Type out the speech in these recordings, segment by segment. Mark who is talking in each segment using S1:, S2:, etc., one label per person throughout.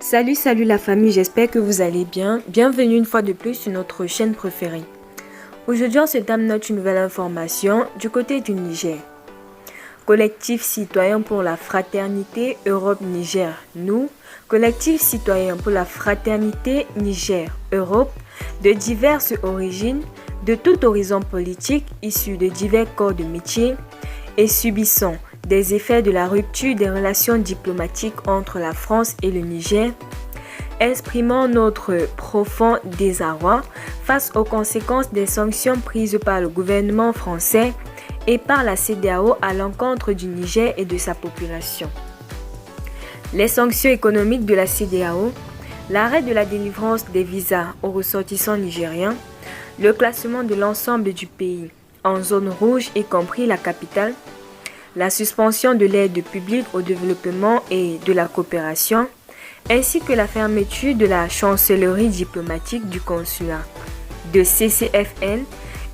S1: Salut la famille, j'espère que vous allez bien. Bienvenue une fois de plus sur notre chaîne préférée. Aujourd'hui, on se note une nouvelle information du côté du Niger. Collectif citoyen pour la fraternité Europe-Niger. Nous, collectif citoyen pour la fraternité Niger-Europe, de diverses origines, de tout horizon politique, issus de divers corps de métier et subissant des effets de la rupture des relations diplomatiques entre la France et le Niger, exprimant notre profond désarroi face aux conséquences des sanctions prises par le gouvernement français et par la CEDEAO à l'encontre du Niger et de sa population. Les sanctions économiques de la CEDEAO, l'arrêt de la délivrance des visas aux ressortissants nigériens, le classement de l'ensemble du pays en zone rouge, y compris la capitale, la suspension de l'aide publique au développement et de la coopération, ainsi que la fermeture de la chancellerie diplomatique du consulat, de CCFN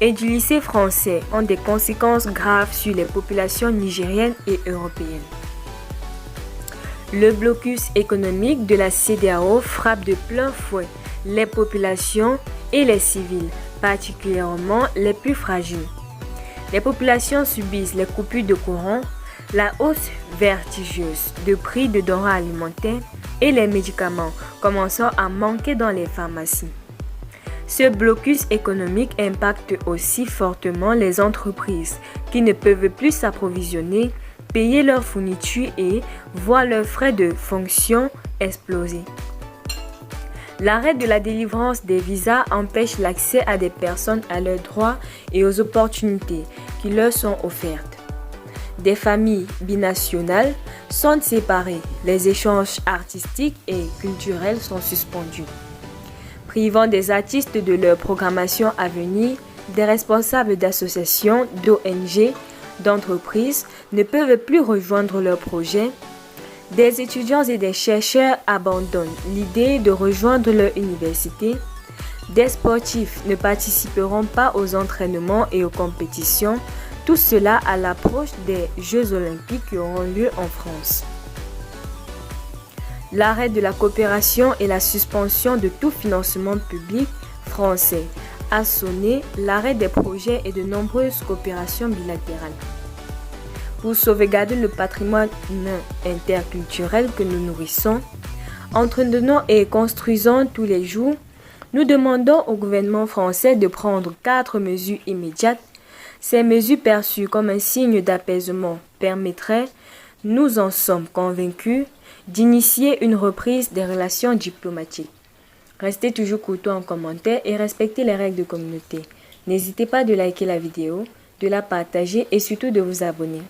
S1: et du lycée français ont des conséquences graves sur les populations nigériennes et européennes. Le blocus économique de la CEDEAO frappe de plein fouet les populations et les civils, particulièrement les plus fragiles. Les populations subissent les coupures de courant, la hausse vertigineuse de prix de denrées alimentaires et les médicaments commençant à manquer dans les pharmacies. Ce blocus économique impacte aussi fortement les entreprises qui ne peuvent plus s'approvisionner, payer leurs fournitures et voient leurs frais de fonction exploser. L'arrêt de la délivrance des visas empêche l'accès à des personnes à leurs droits et aux opportunités qui leur sont offertes. Des familles binationales sont séparées, les échanges artistiques et culturels sont suspendus. Privant des artistes de leur programmation à venir, des responsables d'associations, d'ONG, d'entreprises ne peuvent plus rejoindre leurs projets. Des étudiants et des chercheurs abandonnent l'idée de rejoindre leur université. Des sportifs ne participeront pas aux entraînements et aux compétitions. Tout cela à l'approche des Jeux olympiques qui auront lieu en France. L'arrêt de la coopération et la suspension de tout financement public français a sonné l'arrêt des projets et de nombreuses coopérations bilatérales. Pour sauvegarder le patrimoine humain interculturel que nous nourrissons, entretenons et construisons tous les jours, nous demandons au gouvernement français de prendre 4 mesures immédiates. Ces mesures perçues comme un signe d'apaisement permettraient, nous en sommes convaincus, d'initier une reprise des relations diplomatiques. Restez toujours courtois en commentaire et respectez les règles de communauté. N'hésitez pas de liker la vidéo, de la partager et surtout de vous abonner.